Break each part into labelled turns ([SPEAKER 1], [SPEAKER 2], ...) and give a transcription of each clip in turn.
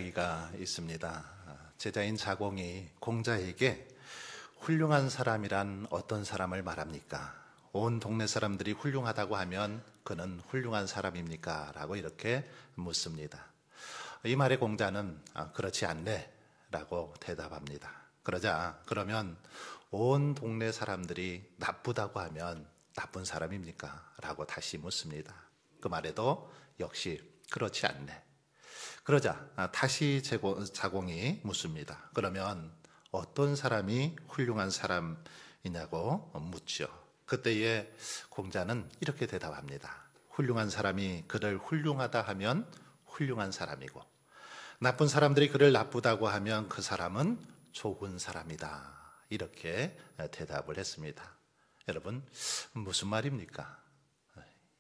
[SPEAKER 1] 이야기가 있습니다. 제자인 자공이 공자에게 훌륭한 사람이란 어떤 사람을 말합니까? 온 동네 사람들이 훌륭하다고 하면 그는 훌륭한 사람입니까? 라고 이렇게 묻습니다. 이 말에 공자는 그렇지 않네 라고 대답합니다. 그러면 온 동네 사람들이 나쁘다고 하면 나쁜 사람입니까? 라고 다시 묻습니다. 그 말에도 역시 그렇지 않네. 그러자 다시 자공이 묻습니다. 그러면 어떤 사람이 훌륭한 사람이냐고 묻죠. 그때에 공자는 이렇게 대답합니다. 훌륭한 사람이 그를 훌륭하다 하면 훌륭한 사람이고, 나쁜 사람들이 그를 나쁘다고 하면 그 사람은 좋은 사람이다. 이렇게 대답을 했습니다. 여러분, 무슨 말입니까?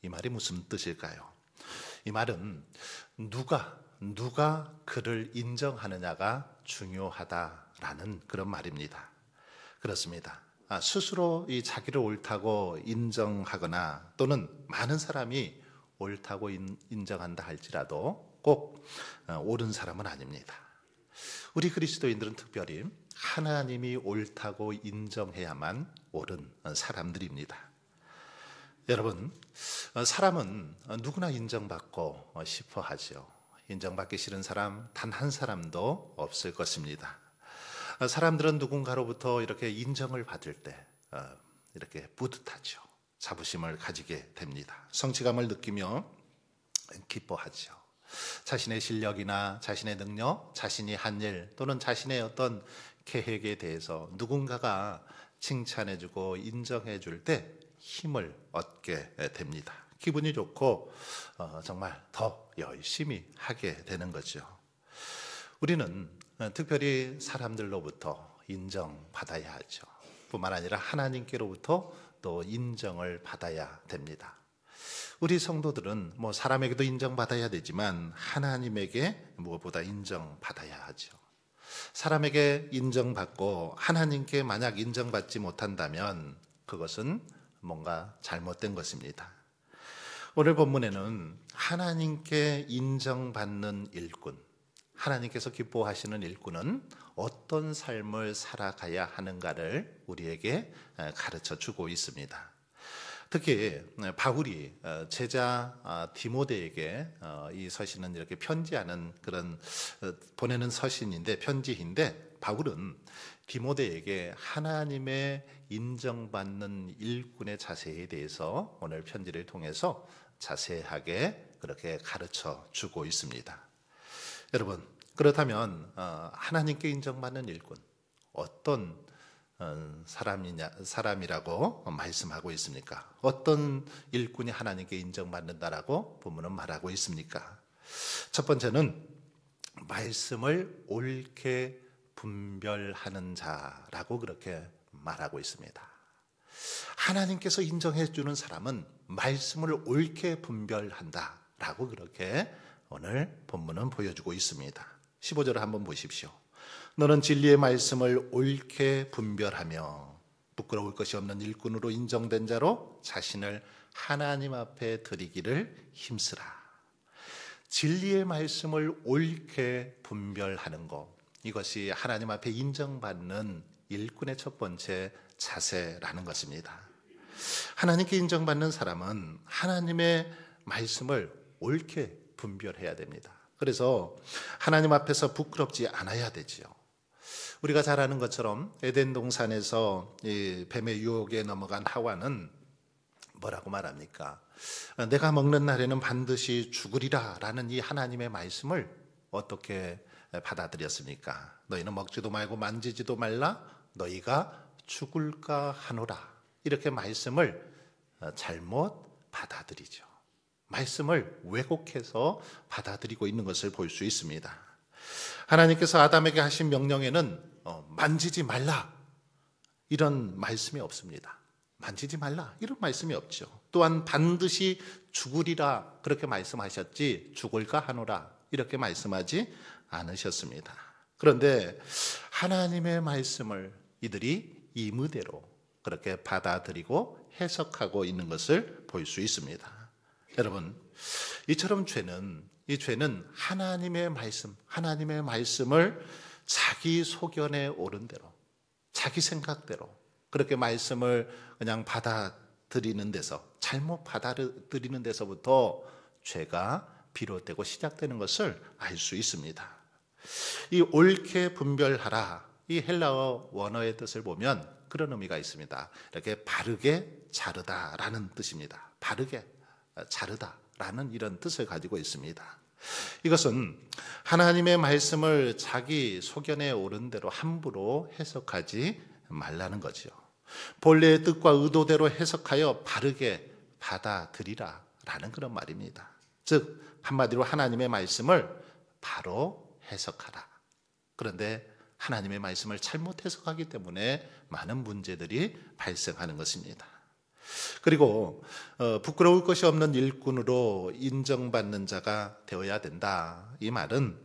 [SPEAKER 1] 이 말이 무슨 뜻일까요? 이 말은 누가 그를 인정하느냐가 중요하다라는 그런 말입니다. 그렇습니다. 스스로 이 자기를 옳다고 인정하거나 또는 많은 사람이 옳다고 인정한다 할지라도 꼭 옳은 사람은 아닙니다. 우리 그리스도인들은 특별히 하나님이 옳다고 인정해야만 옳은 사람들입니다. 여러분, 사람은 누구나 인정받고 싶어 하죠. 인정받기 싫은 사람 단 한 사람도 없을 것입니다. 사람들은 누군가로부터 이렇게 인정을 받을 때 이렇게 뿌듯하죠. 자부심을 가지게 됩니다. 성취감을 느끼며 기뻐하죠. 자신의 실력이나 자신의 능력, 자신이 한 일 또는 자신의 어떤 계획에 대해서 누군가가 칭찬해주고 인정해줄 때 힘을 얻게 됩니다. 기분이 좋고 정말 더 열심히 하게 되는 거죠. 우리는 특별히 사람들로부터 인정받아야 하죠. 뿐만 아니라 하나님께로부터 또 인정을 받아야 됩니다. 우리 성도들은 사람에게도 인정받아야 되지만 하나님에게 무엇보다 인정받아야 하죠. 사람에게 인정받고 하나님께 만약 인정받지 못한다면 그것은 뭔가 잘못된 것입니다. 오늘 본문에는 하나님께 인정받는 일꾼, 하나님께서 기뻐하시는 일꾼은 어떤 삶을 살아가야 하는가를 우리에게 가르쳐 주고 있습니다. 특히 바울이 제자 디모데에게 이 서신은 이렇게 편지하는 그런 보내는 편지인데 바울은 디모데에게 하나님의 인정받는 일꾼의 자세에 대해서 오늘 편지를 통해서 자세하게 그렇게 가르쳐 주고 있습니다. 여러분, 그렇다면 하나님께 인정받는 일꾼 어떤 사람이라고 말씀하고 있습니까? 어떤 일꾼이 하나님께 인정받는다라고 본문은 말하고 있습니까? 첫 번째는 말씀을 옳게 분별하는 자라고 그렇게 말하고 있습니다. 하나님께서 인정해 주는 사람은 말씀을 옳게 분별한다라고 그렇게 오늘 본문은 보여주고 있습니다. 15절을 한번 보십시오. 너는 진리의 말씀을 옳게 분별하며 부끄러울 것이 없는 일꾼으로 인정된 자로 자신을 하나님 앞에 드리기를 힘쓰라. 진리의 말씀을 옳게 분별하는 것, 이것이 하나님 앞에 인정받는 일꾼의 첫 번째 자세라는 것입니다. 하나님께 인정받는 사람은 하나님의 말씀을 옳게 분별해야 됩니다. 그래서 하나님 앞에서 부끄럽지 않아야 되지요. 우리가 잘 아는 것처럼 에덴 동산에서 이 뱀의 유혹에 넘어간 하와는 뭐라고 말합니까? 내가 먹는 날에는 반드시 죽으리라 라는 이 하나님의 말씀을 어떻게 받아들였습니까? 너희는 먹지도 말고 만지지도 말라, 너희가 죽을까 하노라. 이렇게 말씀을 잘못 받아들이죠. 말씀을 왜곡해서 받아들이고 있는 것을 볼 수 있습니다. 하나님께서 아담에게 하신 명령에는 만지지 말라 이런 말씀이 없습니다. 만지지 말라 이런 말씀이 없죠. 또한 반드시 죽으리라 그렇게 말씀하셨지 죽을까 하노라 이렇게 말씀하지 않으셨습니다. 그런데 하나님의 말씀을 이들이 임의대로 그렇게 받아들이고 해석하고 있는 것을 볼 수 있습니다. 여러분, 이처럼 죄는 이 죄는 하나님의 말씀을 자기 소견에 오른 대로, 자기 생각대로 그렇게 말씀을 그냥 받아들이는 데서, 잘못 받아들이는 데서부터 죄가 비롯되고 시작되는 것을 알 수 있습니다. 이 옳게 분별하라, 이 헬라어 원어의 뜻을 보면 그런 의미가 있습니다. 이렇게 바르게 자르다라는 뜻입니다. 바르게 자르다라는 이런 뜻을 가지고 있습니다. 이것은 하나님의 말씀을 자기 소견에 오른 대로 함부로 해석하지 말라는 거지요. 본래의 뜻과 의도대로 해석하여 바르게 받아들이라라는 그런 말입니다. 즉 한마디로 하나님의 말씀을 바로 해석하라. 그런데 하나님의 말씀을 잘못 해석하기 때문에 많은 문제들이 발생하는 것입니다. 그리고 부끄러울 것이 없는 일꾼으로 인정받는 자가 되어야 된다. 이 말은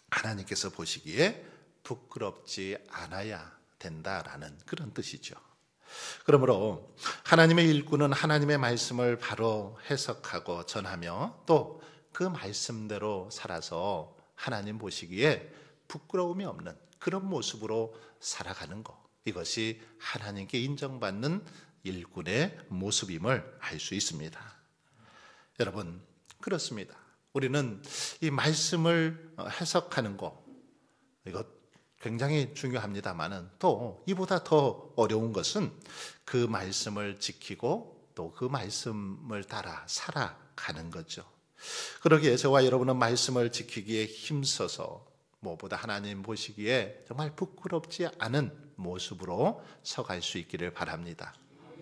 [SPEAKER 1] 하나님께서 보시기에 부끄럽지 않아야 된다라는 그런 뜻이죠. 그러므로 하나님의 일꾼은 하나님의 말씀을 바로 해석하고 전하며 또 그 말씀대로 살아서 하나님 보시기에 부끄러움이 없는 그런 모습으로 살아가는 것, 이것이 하나님께 인정받는 일꾼의 모습임을 알 수 있습니다. 여러분, 그렇습니다. 우리는 이 말씀을 해석하는 것, 이것 굉장히 중요합니다만은 또 이보다 더 어려운 것은 그 말씀을 지키고 또 그 말씀을 따라 살아가는 거죠. 그러기에 저와 여러분은 말씀을 지키기에 힘써서 무엇보다 하나님 보시기에 정말 부끄럽지 않은 모습으로 서갈 수 있기를 바랍니다.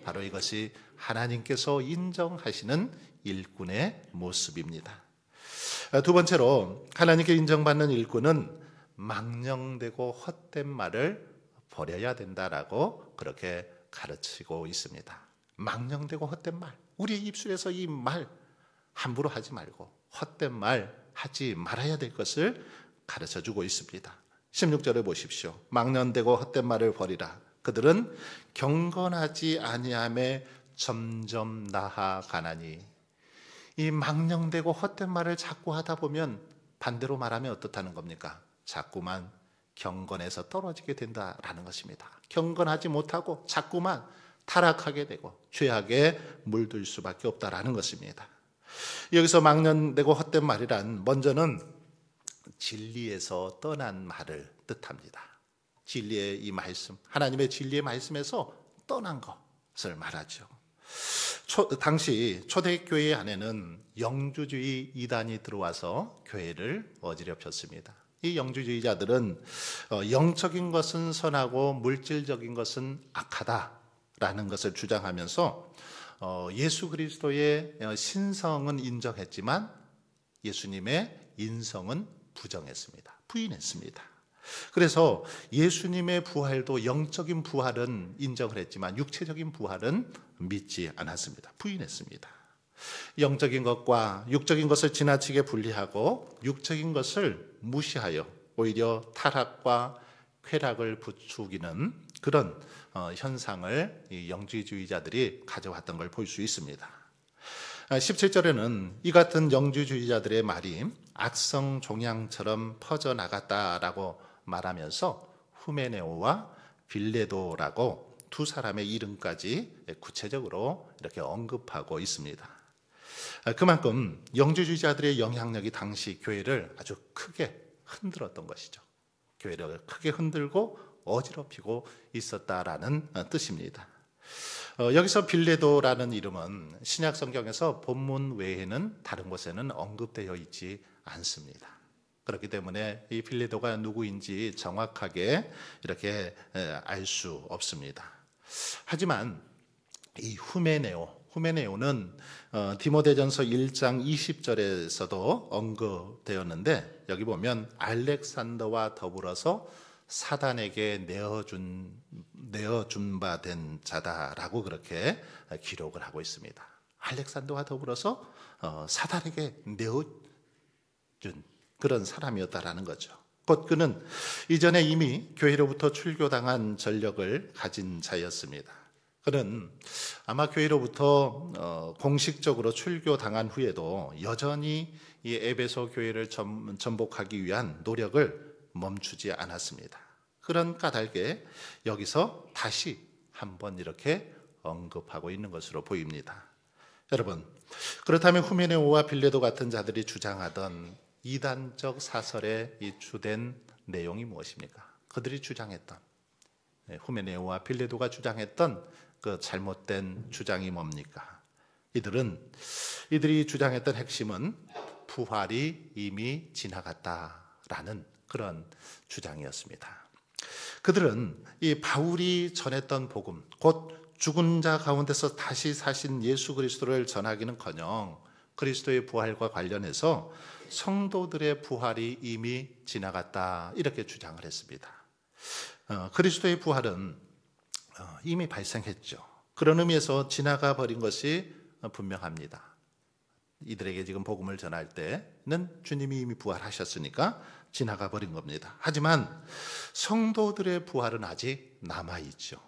[SPEAKER 1] 바로 이것이 하나님께서 인정하시는 일꾼의 모습입니다. 두 번째로 하나님께 인정받는 일꾼은 망령되고 헛된 말을 버려야 된다라고 그렇게 가르치고 있습니다. 망령되고 헛된 말, 우리의 입술에서 이 말 함부로 하지 말고 헛된 말 하지 말아야 될 것을 가르쳐주고 있습니다. 16절에 보십시오. 망령되고 헛된 말을 버리라. 그들은 경건하지 아니함에 점점 나아가나니. 이 망령되고 헛된 말을 자꾸 하다 보면 반대로 말하면 어떻다는 겁니까? 자꾸만 경건에서 떨어지게 된다라는 것입니다. 경건하지 못하고 자꾸만 타락하게 되고 죄악에 물들 수밖에 없다라는 것입니다. 여기서 망령되고 헛된 말이란 먼저는 진리에서 떠난 말을 뜻합니다. 진리의 이 말씀, 하나님의 진리의 말씀에서 떠난 것을 말하죠. 당시 초대교회 안에는 영주주의 이단이 들어와서 교회를 어지럽혔습니다. 이 영주주의자들은 영적인 것은 선하고 물질적인 것은 악하다라는 것을 주장하면서 예수 그리스도의 신성은 인정했지만 예수님의 인성은 부정했습니다. 부인했습니다. 그래서 예수님의 부활도 영적인 부활은 인정을 했지만 육체적인 부활은 믿지 않았습니다. 부인했습니다. 영적인 것과 육적인 것을 지나치게 분리하고 육적인 것을 무시하여 오히려 타락과 쾌락을 부추기는 그런 현상을 이 영주주의자들이 가져왔던 걸 볼 수 있습니다. 17절에는 이 같은 영주주의자들의 말이 악성 종양처럼 퍼져나갔다라고 말하면서 후메네오와 빌레도라고 두 사람의 이름까지 구체적으로 이렇게 언급하고 있습니다. 그만큼 영주주의자들의 영향력이 당시 교회를 아주 크게 흔들었던 것이죠. 교회를 크게 흔들고 어지럽히고 있었다라는 뜻입니다. 여기서 빌레도라는 이름은 신약 성경에서 본문 외에는 다른 곳에는 언급되어 있지 않습니다. 그렇기 때문에 이 빌레도가 누구인지 정확하게 이렇게 알 수 없습니다. 하지만 이 후메네오는 디모데전서 1장 20절에서도 언급되었는데 여기 보면 알렉산더와 더불어서 사단에게 내어준 바 된 자다라고 그렇게 기록을 하고 있습니다. 알렉산더와 더불어서 사단에게 내어준 그런 사람이었다라는 거죠. 곧 그는 이전에 이미 교회로부터 출교당한 전력을 가진 자였습니다. 그는 아마 교회로부터 공식적으로 출교당한 후에도 여전히 이 에베소 교회를 전복하기 위한 노력을 멈추지 않았습니다. 그런 까닭에 여기서 다시 한번 이렇게 언급하고 있는 것으로 보입니다. 여러분, 그렇다면 후메네오와 빌레도 같은 자들이 주장하던 이단적 사설의 이 주된 내용이 무엇입니까? 그들이 주장했던, 후메네오와 빌레도가 주장했던 그 잘못된 주장이 뭡니까? 이들이 주장했던 핵심은 부활이 이미 지나갔다라는 그런 주장이었습니다. 그들은 이 바울이 전했던 복음, 곧 죽은 자 가운데서 다시 사신 예수 그리스도를 전하기는커녕 그리스도의 부활과 관련해서 성도들의 부활이 이미 지나갔다 이렇게 주장을 했습니다. 그리스도의 부활은 이미 발생했죠. 그런 의미에서 지나가 버린 것이 분명합니다. 이들에게 지금 복음을 전할 때는 주님이 이미 부활하셨으니까 지나가 버린 겁니다. 하지만 성도들의 부활은 아직 남아있죠.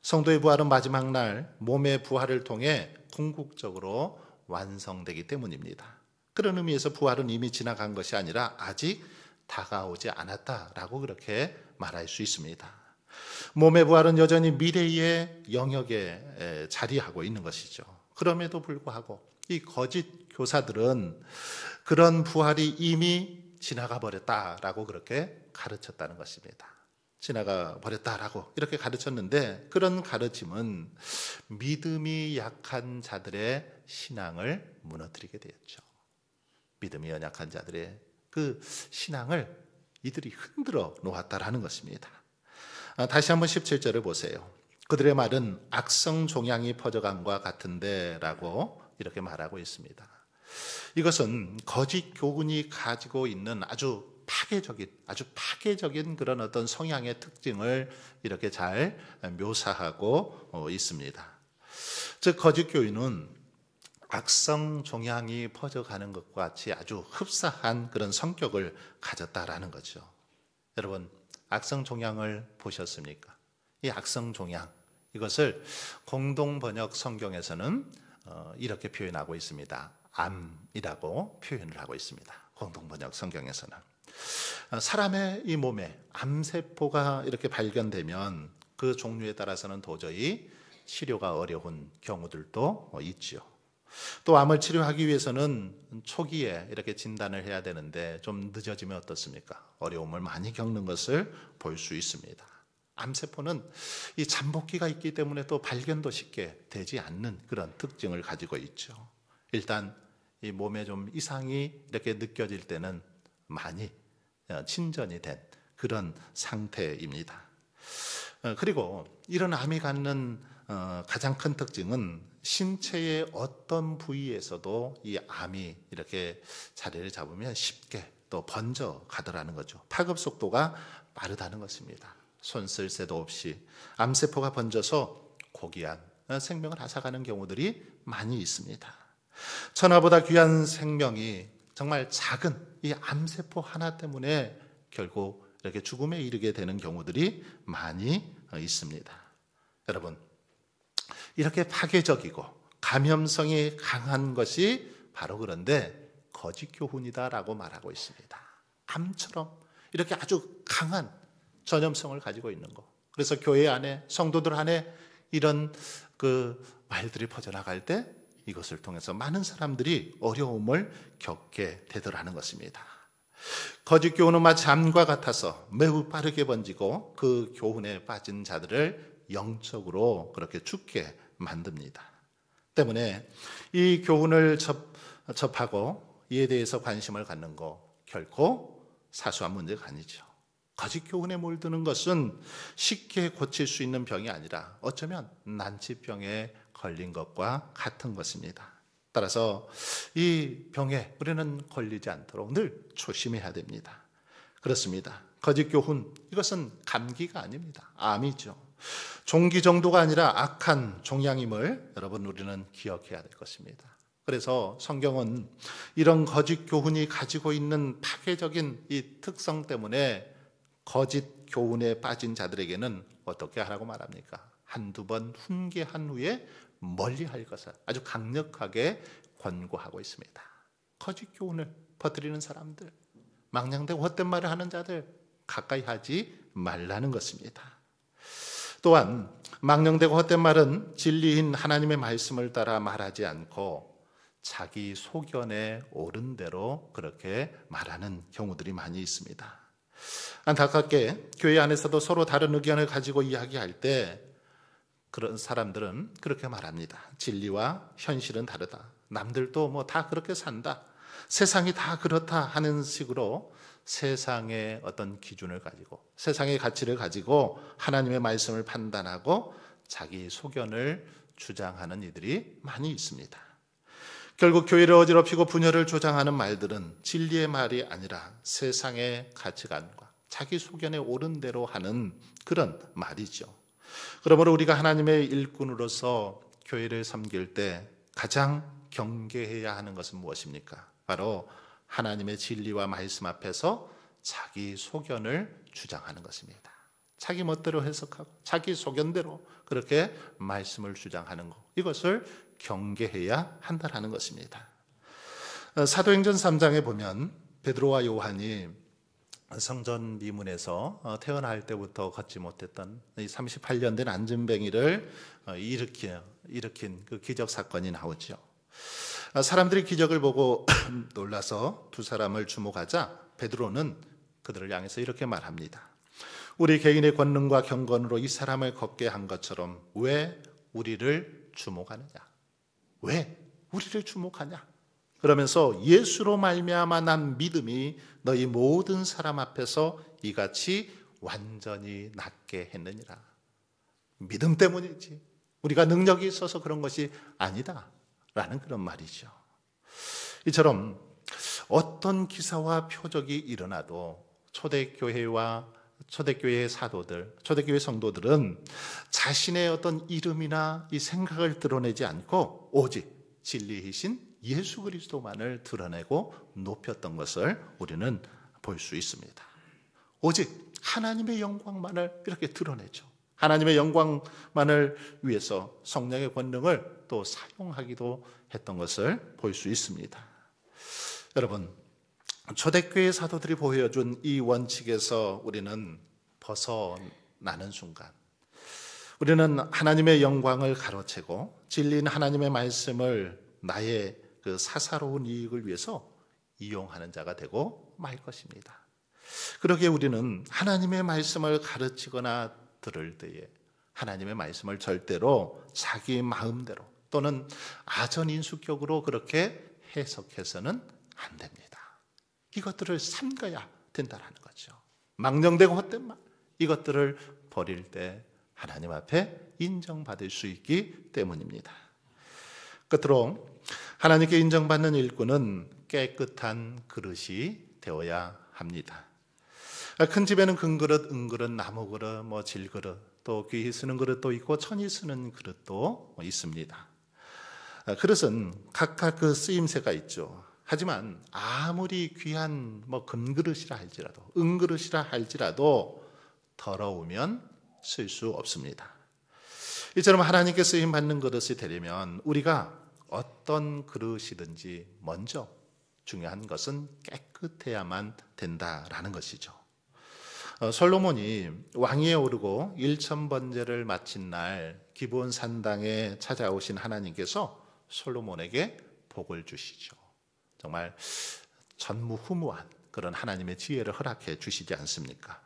[SPEAKER 1] 성도의 부활은 마지막 날 몸의 부활을 통해 궁극적으로 완성되기 때문입니다. 그런 의미에서 부활은 이미 지나간 것이 아니라 아직 다가오지 않았다라고 그렇게 말할 수 있습니다. 몸의 부활은 여전히 미래의 영역에 자리하고 있는 것이죠. 그럼에도 불구하고 이 거짓 교사들은 그런 부활이 이미 지나가 버렸다라고 그렇게 가르쳤다는 것입니다. 지나가 버렸다라고 이렇게 가르쳤는데 그런 가르침은 믿음이 약한 자들의 신앙을 무너뜨리게 되었죠. 믿음이 연약한 자들의 그 신앙을 이들이 흔들어 놓았다라는 것입니다. 다시 한번 17절을 보세요. 그들의 말은 악성 종양이 퍼져간과 같은데 라고 이렇게 말하고 있습니다. 이것은 거짓 교훈이 가지고 있는 아주 파괴적인 그런 어떤 성향의 특징을 이렇게 잘 묘사하고 있습니다. 즉 거짓 교인은 악성 종양이 퍼져가는 것과 같이 아주 흡사한 그런 성격을 가졌다라는 거죠. 여러분, 악성 종양을 보셨습니까? 이 악성 종양, 이것을 공동 번역 성경에서는 이렇게 표현하고 있습니다. 암이라고 표현을 하고 있습니다. 공동 번역 성경에서는 사람의 이 몸에 암세포가 이렇게 발견되면 그 종류에 따라서는 도저히 치료가 어려운 경우들도 있죠. 또 암을 치료하기 위해서는 초기에 이렇게 진단을 해야 되는데 좀 늦어지면 어떻습니까? 어려움을 많이 겪는 것을 볼 수 있습니다. 암세포는 이 잠복기가 있기 때문에 또 발견도 쉽게 되지 않는 그런 특징을 가지고 있죠. 일단 이 몸에 좀 이상이 이렇게 느껴질 때는 많이 침전이 된 그런 상태입니다. 그리고 이런 암이 갖는 가장 큰 특징은 신체의 어떤 부위에서도 이 암이 이렇게 자리를 잡으면 쉽게 또 번져 가더라는 거죠. 파급 속도가 빠르다는 것입니다. 손 쓸 새도 없이 암세포가 번져서 고귀한 생명을 앗아가는 경우들이 많이 있습니다. 천하보다 귀한 생명이 정말 작은 이 암세포 하나 때문에 결국 이렇게 죽음에 이르게 되는 경우들이 많이 있습니다. 여러분, 이렇게 파괴적이고 감염성이 강한 것이 바로 그런데 거짓 교훈이다라고 말하고 있습니다. 암처럼 이렇게 아주 강한 전염성을 가지고 있는 것. 그래서 교회 안에 성도들 안에 이런 그 말들이 퍼져나갈 때 이것을 통해서 많은 사람들이 어려움을 겪게 되더라는 것입니다. 거짓 교훈은 마치 암과 같아서 매우 빠르게 번지고 그 교훈에 빠진 자들을 영적으로 그렇게 죽게 만듭니다. 때문에 이 교훈을 접하고 이에 대해서 관심을 갖는 거 결코 사소한 문제가 아니죠. 거짓 교훈에 몰드는 것은 쉽게 고칠 수 있는 병이 아니라 어쩌면 난치병에 걸린 것과 같은 것입니다. 따라서 이 병에 우리는 걸리지 않도록 늘 조심해야 됩니다. 그렇습니다. 거짓 교훈, 이것은 감기가 아닙니다. 암이죠. 종기 정도가 아니라 악한 종양임을 여러분 우리는 기억해야 될 것입니다. 그래서 성경은 이런 거짓 교훈이 가지고 있는 파괴적인 이 특성 때문에 거짓 교훈에 빠진 자들에게는 어떻게 하라고 말합니까? 한두 번 훈계한 후에 멀리할 것을 아주 강력하게 권고하고 있습니다. 거짓 교훈을 퍼뜨리는 사람들, 망령되고 헛된 말을 하는 자들 가까이 하지 말라는 것입니다. 또한 망령되고 헛된 말은 진리인 하나님의 말씀을 따라 말하지 않고 자기 소견에 옳은 대로 그렇게 말하는 경우들이 많이 있습니다. 안타깝게 교회 안에서도 서로 다른 의견을 가지고 이야기할 때 그런 사람들은 그렇게 말합니다. 진리와 현실은 다르다. 남들도 뭐 다 그렇게 산다. 세상이 다 그렇다 하는 식으로 세상의 어떤 기준을 가지고 세상의 가치를 가지고 하나님의 말씀을 판단하고 자기 소견을 주장하는 이들이 많이 있습니다. 결국 교회를 어지럽히고 분열을 조장하는 말들은 진리의 말이 아니라 세상의 가치관과 자기 소견에 옳은 대로 하는 그런 말이죠. 그러므로 우리가 하나님의 일꾼으로서 교회를 섬길 때 가장 경계해야 하는 것은 무엇입니까? 바로 하나님의 진리와 말씀 앞에서 자기 소견을 주장하는 것입니다. 자기 멋대로 해석하고 자기 소견대로 그렇게 말씀을 주장하는 것, 이것을 경계해야 한다는 것입니다. 사도행전 3장에 보면 베드로와 요한이 성전 미문에서 태어날 때부터 걷지 못했던 38년 된 안진뱅이를 일으킨 그 기적 사건이 나오죠. 사람들이 기적을 보고 놀라서 두 사람을 주목하자 베드로는 그들을 향해서 이렇게 말합니다. 우리 개인의 권능과 경건으로 이 사람을 걷게 한 것처럼 왜 우리를 주목하느냐? 왜 우리를 주목하냐? 그러면서 예수로 말미암아 난 믿음이 너희 모든 사람 앞에서 이같이 완전히 낫게 했느니라. 믿음 때문이지 우리가 능력이 있어서 그런 것이 아니다 라는 그런 말이죠. 이처럼 어떤 기사와 표적이 일어나도 초대교회의 사도들, 초대교회 성도들은 자신의 어떤 이름이나 이 생각을 드러내지 않고 오직 진리이신 예수 그리스도만을 드러내고 높였던 것을 우리는 볼 수 있습니다. 오직 하나님의 영광만을 이렇게 드러내죠. 하나님의 영광만을 위해서 성령의 권능을 또 사용하기도 했던 것을 볼 수 있습니다. 여러분, 초대교회 사도들이 보여준 이 원칙에서 우리는 벗어나는 순간 우리는 하나님의 영광을 가로채고 진리인 하나님의 말씀을 나의 그 사사로운 이익을 위해서 이용하는 자가 되고 말 것입니다. 그러기에 우리는 하나님의 말씀을 가르치거나 들을 때에 하나님의 말씀을 절대로 자기 마음대로 또는 아전인수격으로 그렇게 해석해서는 안 됩니다. 이것들을 삼가야 된다는 거죠. 망령되고 헛된 말, 이것들을 버릴 때 하나님 앞에 인정받을 수 있기 때문입니다. 끝으로 하나님께 인정받는 일꾼은 깨끗한 그릇이 되어야 합니다. 큰 집에는 금그릇, 은그릇, 나무그릇, 질그릇, 또 귀히 쓰는 그릇도 있고 천히 쓰는 그릇도 있습니다. 그릇은 각각 그 쓰임새가 있죠. 하지만 아무리 귀한 금그릇이라 할지라도 은그릇이라 할지라도 더러우면 쓸 수 없습니다. 이처럼 하나님께 쓰임 받는 그릇이 되려면 우리가 어떤 그릇이든지 먼저 중요한 것은 깨끗해야만 된다라는 것이죠. 솔로몬이 왕위에 오르고 1000번제를 마친 날 기브온 산당에 찾아오신 하나님께서 솔로몬에게 복을 주시죠. 정말 전무후무한 그런 하나님의 지혜를 허락해 주시지 않습니까?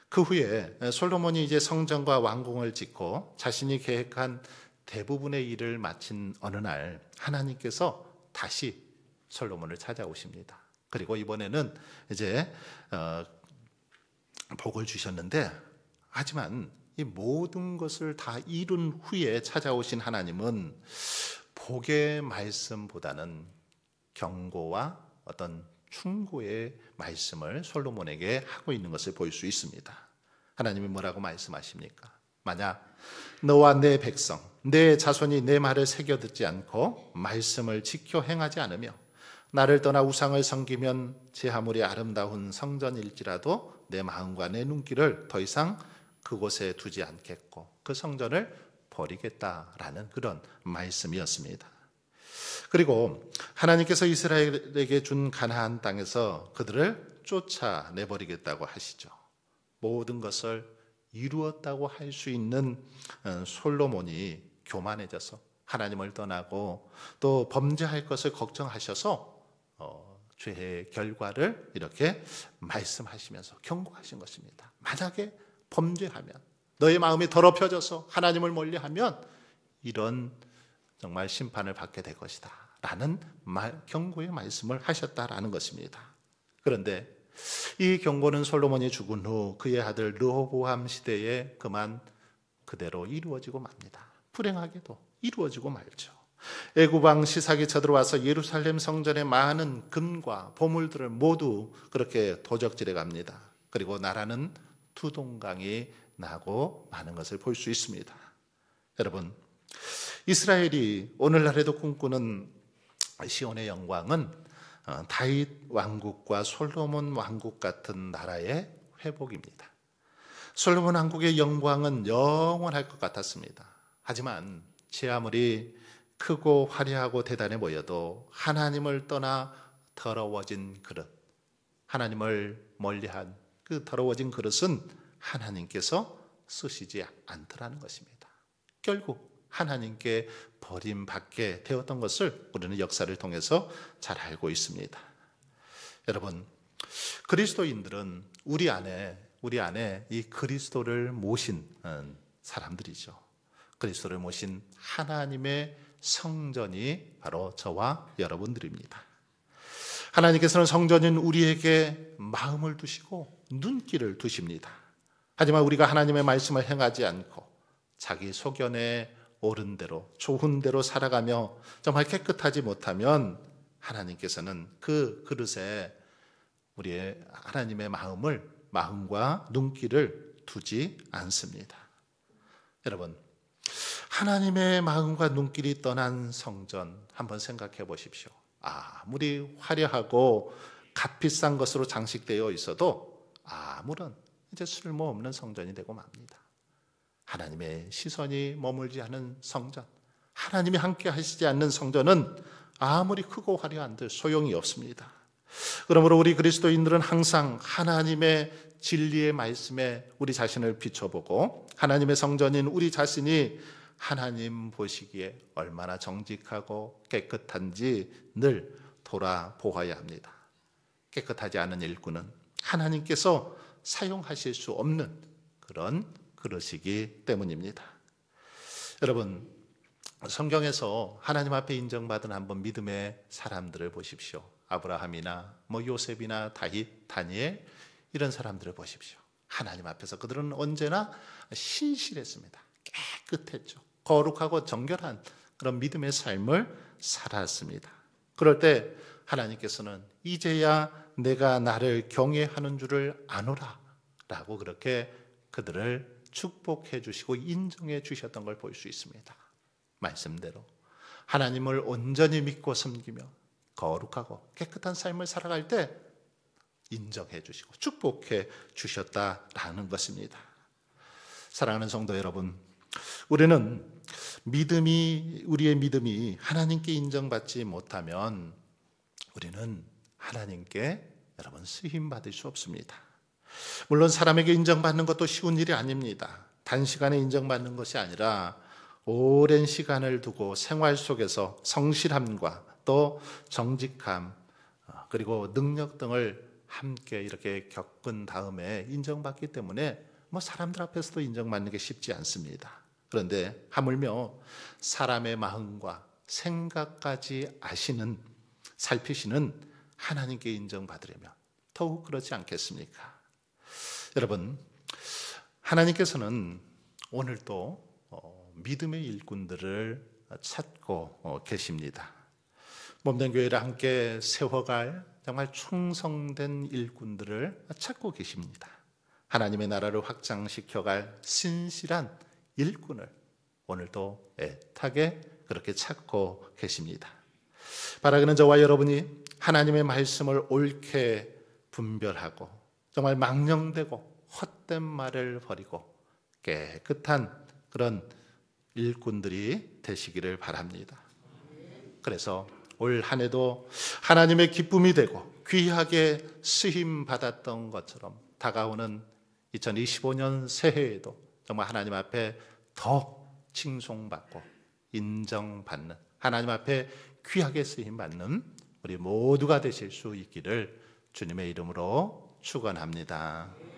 [SPEAKER 1] 그 후에 솔로몬이 이제 성전과 왕궁을 짓고 자신이 계획한 대부분의 일을 마친 어느 날 하나님께서 다시 솔로몬을 찾아오십니다. 그리고 이번에는 이제 복을 주셨는데, 하지만 이 모든 것을 다 이룬 후에 찾아오신 하나님은 복의 말씀보다는 경고와 어떤 충고의 말씀을 솔로몬에게 하고 있는 것을 볼 수 있습니다. 하나님이 뭐라고 말씀하십니까? 만약 너와 내 백성, 내 자손이 내 말을 새겨 듣지 않고 말씀을 지켜 행하지 않으며 나를 떠나 우상을 섬기면 제 아무리 아름다운 성전일지라도 내 마음과 내 눈길을 더 이상 그곳에 두지 않겠고 그 성전을 버리겠다라는 그런 말씀이었습니다. 그리고 하나님께서 이스라엘에게 준 가나안 땅에서 그들을 쫓아내버리겠다고 하시죠. 모든 것을 이루었다고 할 수 있는 솔로몬이 교만해져서 하나님을 떠나고 또 범죄할 것을 걱정하셔서 죄의 결과를 이렇게 말씀하시면서 경고하신 것입니다. 만약에 범죄하면, 너의 마음이 더럽혀져서 하나님을 멀리하면 이런 정말 심판을 받게 될 것이다 라는 경고의 말씀을 하셨다라는 것입니다. 그런데 이 경고는 솔로몬이 죽은 후 그의 아들 르호보암 시대에 그만 그대로 이루어지고 맙니다. 불행하게도 이루어지고 말죠. 애굽 왕 시삭이 쳐들어와서 예루살렘 성전의 많은 금과 보물들을 모두 그렇게 도적질해 갑니다. 그리고 나라는 두동강이 나고 마는 것을 볼 수 있습니다. 여러분, 이스라엘이 오늘날에도 꿈꾸는 시온의 영광은 다윗 왕국과 솔로몬 왕국 같은 나라의 회복입니다. 솔로몬 왕국의 영광은 영원할 것 같았습니다. 하지만 제 아무리 크고 화려하고 대단해 보여도 하나님을 떠나 더러워진 그릇, 하나님을 멀리한 그 더러워진 그릇은 하나님께서 쓰시지 않더라는 것입니다. 결국 하나님께 버림받게 되었던 것을 우리는 역사를 통해서 잘 알고 있습니다. 여러분, 그리스도인들은 우리 안에 이 그리스도를 모신 사람들이죠. 그리스도를 모신 하나님의 성전이 바로 저와 여러분들입니다. 하나님께서는 성전인 우리에게 마음을 두시고 눈길을 두십니다. 하지만 우리가 하나님의 말씀을 행하지 않고 자기 소견에 옳은 대로 좋은 대로 살아가며 정말 깨끗하지 못하면 하나님께서는 그 그릇에 우리의 하나님의 마음과 눈길을 두지 않습니다. 여러분, 하나님의 마음과 눈길이 떠난 성전 한번 생각해 보십시오. 아무리 화려하고 값비싼 것으로 장식되어 있어도 아무런 이제 쓸모없는 성전이 되고 맙니다. 하나님의 시선이 머물지 않은 성전, 하나님이 함께 하시지 않는 성전은 아무리 크고 화려한들 소용이 없습니다. 그러므로 우리 그리스도인들은 항상 하나님의 진리의 말씀에 우리 자신을 비춰보고 하나님의 성전인 우리 자신이 하나님 보시기에 얼마나 정직하고 깨끗한지 늘 돌아보아야 합니다. 깨끗하지 않은 일꾼은 하나님께서 사용하실 수 없는 그런 그릇이기 때문입니다. 여러분, 성경에서 하나님 앞에 인정받은 한번 믿음의 사람들을 보십시오. 아브라함이나 요셉이나 다윗, 다니엘 이런 사람들을 보십시오. 하나님 앞에서 그들은 언제나 신실했습니다. 깨끗했죠. 거룩하고 정결한 그런 믿음의 삶을 살았습니다. 그럴 때 하나님께서는 이제야 내가 나를 경외하는 줄을 아노라 라고 그렇게 그들을 축복해 주시고 인정해 주셨던 걸 볼 수 있습니다. 말씀대로 하나님을 온전히 믿고 섬기며 거룩하고 깨끗한 삶을 살아갈 때 인정해 주시고 축복해 주셨다라는 것입니다. 사랑하는 성도 여러분, 우리의 믿음이 하나님께 인정받지 못하면 우리는 하나님께 여러분 쓰임 받을 수 없습니다. 물론 사람에게 인정받는 것도 쉬운 일이 아닙니다. 단시간에 인정받는 것이 아니라 오랜 시간을 두고 생활 속에서 성실함과 또 정직함 그리고 능력 등을 함께 이렇게 겪은 다음에 인정받기 때문에 사람들 앞에서도 인정받는 게 쉽지 않습니다. 그런데 하물며 사람의 마음과 생각까지 살피시는 하나님께 인정받으려면 더욱 그렇지 않겠습니까? 여러분, 하나님께서는 오늘도 믿음의 일꾼들을 찾고 계십니다. 몸된 교회를 함께 세워갈 정말 충성된 일꾼들을 찾고 계십니다. 하나님의 나라를 확장시켜갈 신실한 일꾼을 오늘도 애타게 그렇게 찾고 계십니다. 바라기는 저와 여러분이 하나님의 말씀을 옳게 분별하고 정말 망령되고 헛된 말을 버리고 깨끗한 그런 일꾼들이 되시기를 바랍니다. 그래서 올 한 해도 하나님의 기쁨이 되고 귀하게 쓰임 받았던 것처럼 다가오는 2025년 새해에도 정말 하나님 앞에 더 칭송받고 인정받는, 하나님 앞에 귀하게 쓰임 받는 우리 모두가 되실 수 있기를 주님의 이름으로 축원합니다.